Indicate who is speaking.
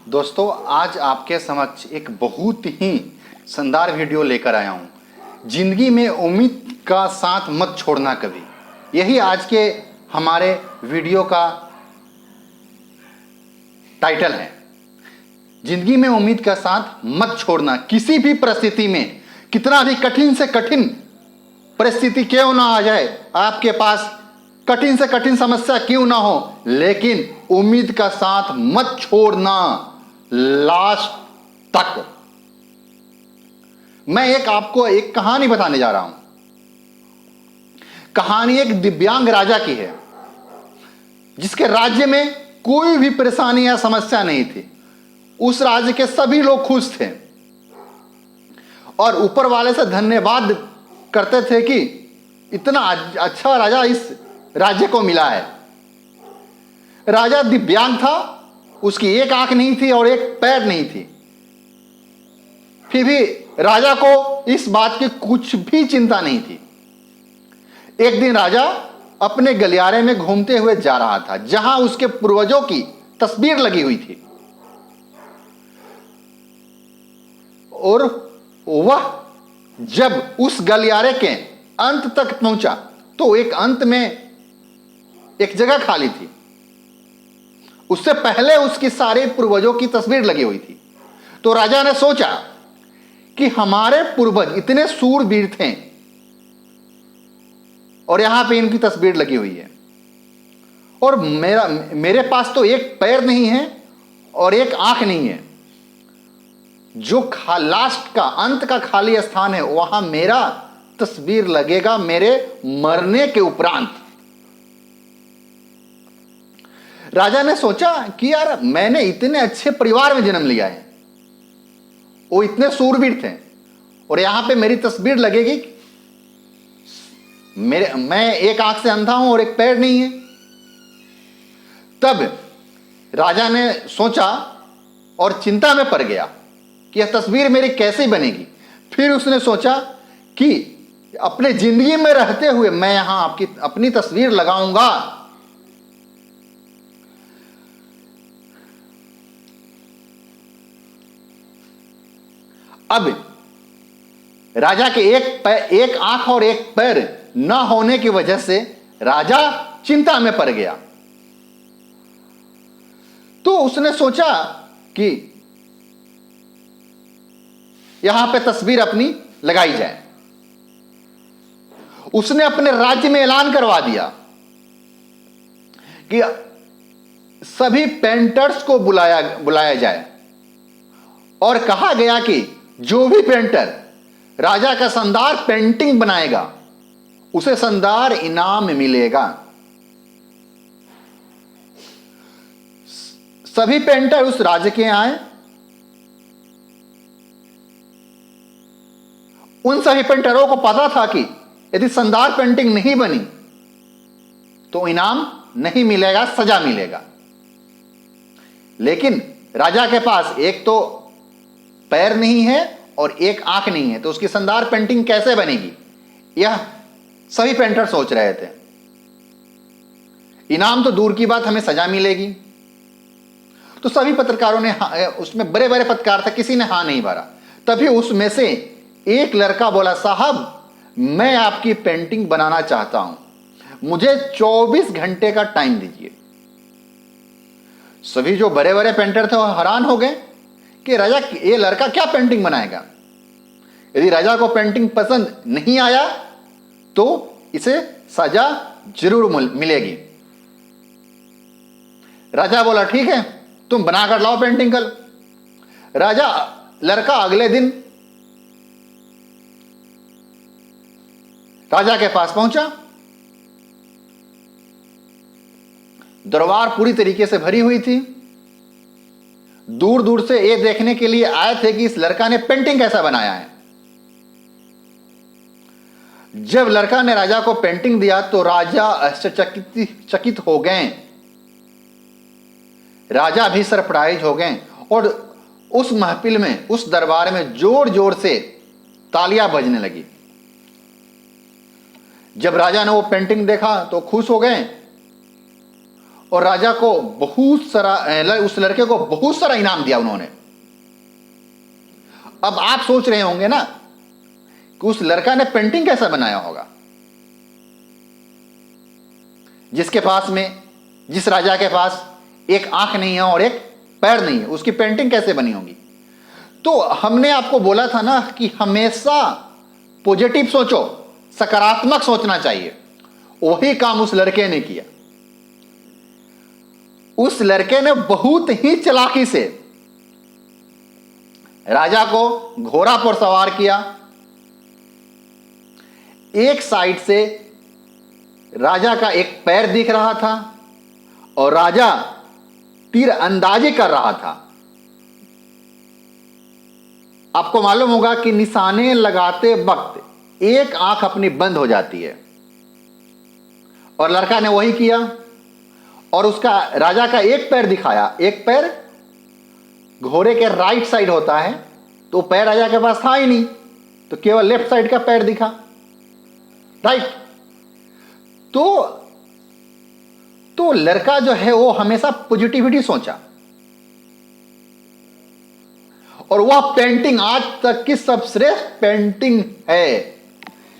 Speaker 1: दोस्तों, आज आपके समक्ष एक बहुत ही शानदार वीडियो लेकर आया हूँ। जिंदगी में उम्मीद का साथ मत छोड़ना कभी, यही आज के हमारे वीडियो का टाइटल है। जिंदगी में उम्मीद का साथ मत छोड़ना। किसी भी परिस्थिति में, कितना भी कठिन से कठिन परिस्थिति क्यों ना आ जाए, आपके पास कठिन से कठिन समस्या क्यों ना हो, लेकिन उम्मीद का साथ मत छोड़ना लास्ट तक। मैं आपको एक कहानी बताने जा रहा हूं। कहानी एक दिव्यांग राजा की है, जिसके राज्य में कोई भी परेशानी या समस्या नहीं थी। उस राज्य के सभी लोग खुश थे और ऊपर वाले से धन्यवाद करते थे कि इतना अच्छा राजा इस राज्य को मिला है। राजा दिव्यांग था, उसकी एक आंख नहीं थी और एक पैर नहीं थी। फिर भी राजा को इस बात की कुछ भी चिंता नहीं थी। एक दिन राजा अपने गलियारे में घूमते हुए जा रहा था, जहां उसके पूर्वजों की तस्वीर लगी हुई थी। और वह जब उस गलियारे के अंत तक पहुंचा तो एक अंत में एक जगह खाली थी। उससे पहले उसकी सारे पूर्वजों की तस्वीर लगी हुई थी। तो राजा ने सोचा कि हमारे पूर्वज इतने सूरवीर थे और यहां पे इनकी तस्वीर लगी हुई है, और मेरे पास तो एक पैर नहीं है और एक आंख नहीं है। जो लास्ट का अंत का खाली स्थान है, वहां मेरा तस्वीर लगेगा मेरे मरने के उपरांत। राजा ने सोचा कि यार, मैंने इतने अच्छे परिवार में जन्म लिया है, वो इतने सूरवीर थे, और यहां पे मेरी तस्वीर लगेगी। मैं एक आंख से अंधा हूं और एक पैर नहीं है। तब राजा ने सोचा और चिंता में पड़ गया कि यह तस्वीर मेरी कैसे बनेगी। फिर उसने सोचा कि अपने जिंदगी में रहते हुए मैं यहां अपनी तस्वीर लगाऊंगा। अब राजा के एक आंख और एक पैर न होने की वजह से राजा चिंता में पड़ गया। तो उसने सोचा कि यहां पे तस्वीर अपनी लगाई जाए। उसने अपने राज्य में ऐलान करवा दिया कि सभी पेंटर्स को बुलाया जाए, और कहा गया कि जो भी पेंटर राजा का शानदार पेंटिंग बनाएगा, उसे शानदार इनाम मिलेगा। सभी पेंटर उस राज्य के आए। उन सभी पेंटरों को पता था कि यदि शानदार पेंटिंग नहीं बनी तो इनाम नहीं मिलेगा, सजा मिलेगा। लेकिन राजा के पास एक तो पैर नहीं है और एक आंख नहीं है, तो उसकी शानदार पेंटिंग कैसे बनेगी, यह सभी पेंटर सोच रहे थे। इनाम तो दूर की बात, हमें सजा मिलेगी। तो सभी पत्रकारों ने उसमें बड़े बड़े पत्रकार थे, किसी ने हां नहीं भरा। तभी उसमें से एक लड़का बोला, साहब, मैं आपकी पेंटिंग बनाना चाहता हूं, मुझे 24 घंटे का टाइम दीजिए। सभी जो बड़े बड़े पेंटर थे वो हैरान हो गए कि राजा, ये लड़का क्या पेंटिंग बनाएगा। यदि राजा को पेंटिंग पसंद नहीं आया तो इसे सजा जरूर मिलेगी। राजा बोला, ठीक है, तुम बनाकर लाओ पेंटिंग कल। लड़का अगले दिन राजा के पास पहुंचा। दरबार पूरी तरीके से भरी हुई थी। दूर दूर से ये देखने के लिए आए थे कि इस लड़का ने पेंटिंग कैसा बनाया है। जब लड़का ने राजा को पेंटिंग दिया तो राजा आश्चर्यचकित हो गए। राजा भी सरप्राइज हो गए और उस महफिल में, उस दरबार में जोर जोर से तालियां बजने लगी। जब राजा ने वो पेंटिंग देखा तो खुश हो गए और राजा को बहुत सारा, उस लड़के को बहुत सारा इनाम दिया उन्होंने। अब आप सोच रहे होंगे ना कि उस लड़का ने पेंटिंग कैसा बनाया होगा, जिसके पास में, जिस राजा के पास एक आंख नहीं है और एक पैर नहीं है, उसकी पेंटिंग कैसे बनी होगी। तो हमने आपको बोला था ना कि हमेशा पॉजिटिव सोचो, सकारात्मक सोचना चाहिए। वही काम उस लड़के ने किया। उस लड़के ने बहुत ही चालाकी से राजा को घोड़ा पर सवार किया। एक साइड से राजा का एक पैर दिख रहा था और राजा तीर अंदाजी कर रहा था। आपको मालूम होगा कि निशाने लगाते वक्त एक आंख अपनी बंद हो जाती है, और लड़का ने वही किया और उसका, राजा का एक पैर दिखाया। एक पैर घोड़े के राइट साइड होता है, तो पैर राजा के पास था ही नहीं, तो केवल लेफ्ट साइड का पैर दिखा, राइट। तो लड़का जो है वो हमेशा पॉजिटिविटी सोचा, और वह पेंटिंग आज तक की सबश्रेष्ठ पेंटिंग है।